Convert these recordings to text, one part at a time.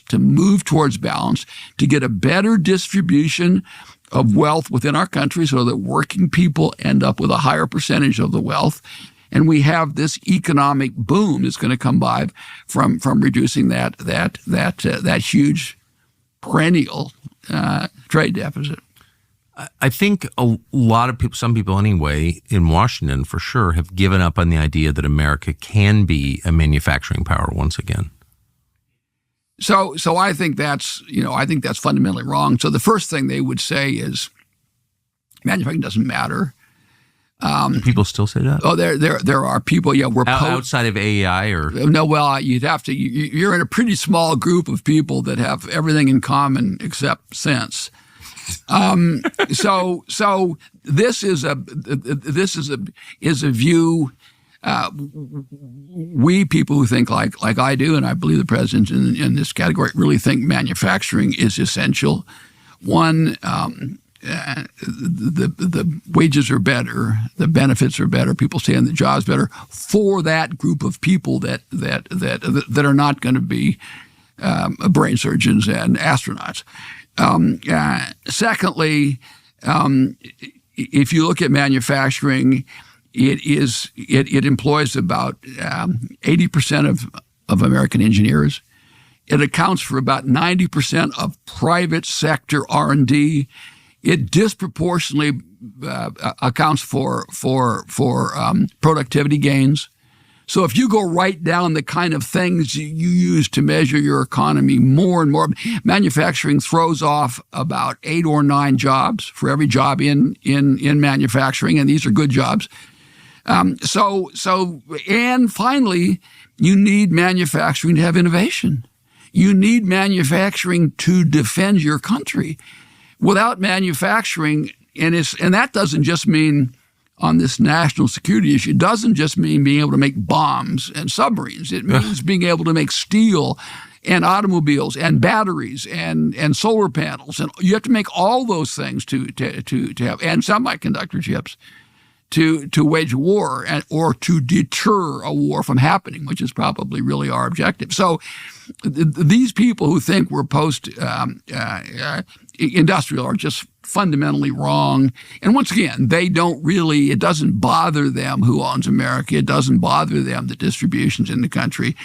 to move towards balance, to get a better distribution of wealth within our country so that working people end up with a higher percentage of the wealth. And we have this economic boom that's going to come by from reducing that huge perennial trade deficit. I think a lot of people, some people anyway, in Washington for sure, have given up on the idea that America can be a manufacturing power once again. So I think that's fundamentally wrong. So the first thing they would say is manufacturing doesn't matter. Do people still say that? Oh, there are people. Yeah, we're outside of AEI or no. Well, you'd have to. You're in a pretty small group of people that have everything in common except sense. So this is a view. We people who think like I do, and I believe the president in this category, really think manufacturing is essential. One. The wages are better, the benefits are better, people stay in the jobs better for that group of people that are not going to be brain surgeons and astronauts. Secondly, if you look at manufacturing, it employs about 80% of American engineers. It accounts for about 90% of private sector R&D. It disproportionately accounts for productivity gains. So if you go right down the kind of things you use to measure your economy more and more, manufacturing throws off about 8 or 9 jobs for every job in manufacturing, and these are good jobs. And finally, you need manufacturing to have innovation. You need manufacturing to defend your country. Without manufacturing, and that doesn't just mean on this national security issue, it doesn't just mean being able to make bombs and submarines. It means being able to make steel and automobiles and batteries and solar panels. And you have to make all those things to have, and semiconductor chips to wage war or to deter a war from happening, which is probably really our objective. So these people who think we're post-industrial are just fundamentally wrong. And once again, it doesn't bother them who owns America. It doesn't bother them the distributions in the country.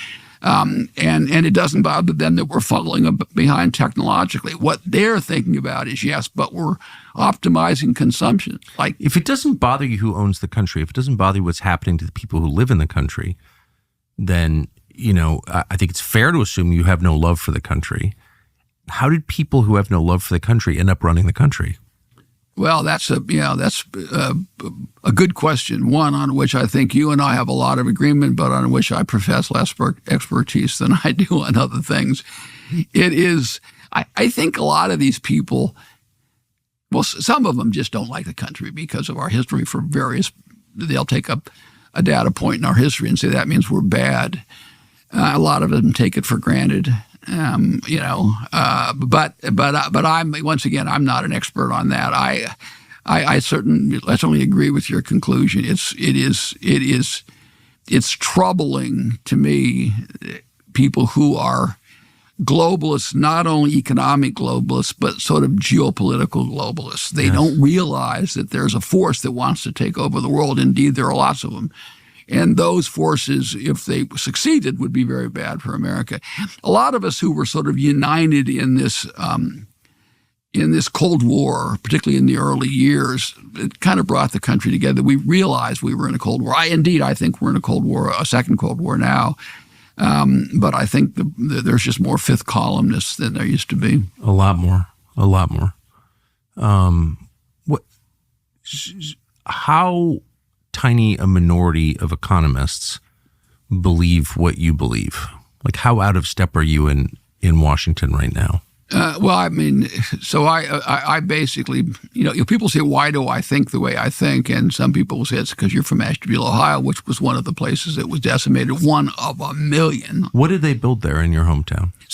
And it doesn't bother them that we're falling behind technologically. What they're thinking about is, yes, but we're optimizing consumption. Like, if it doesn't bother you who owns the country, if it doesn't bother you what's happening to the people who live in the country, then, I think it's fair to assume you have no love for the country. How did people who have no love for the country end up running the country? Well, that's a good question, one on which I think you and I have a lot of agreement, but on which I profess less expertise than I do on other things. It is, I think a lot of these people, well, some of them just don't like the country because of our history for they'll take up a data point in our history and say that means we're bad. A lot of them take it for granted. But once again, I'm not an expert on that. I certainly agree with your conclusion. It's troubling to me, people who are globalists, not only economic globalists, but sort of geopolitical globalists. They don't realize that there's a force that wants to take over the world. Indeed, there are lots of them. And those forces, if they succeeded, would be very bad for America. A lot of us who were sort of united in this Cold War, particularly in the early years, it kind of brought the country together. We realized we were in a Cold War. I think we're in a Cold War, a second Cold War now. But I think there's just more fifth columnists than there used to be. A lot more. How tiny a minority of economists believe what you believe? Like, how out of step are you in Washington right now? I basically, people say, why do I think the way I think? And some people will say it's because you're from Ashtabula, Ohio, which was one of the places that was decimated, one of a million. What did they build there in your hometown?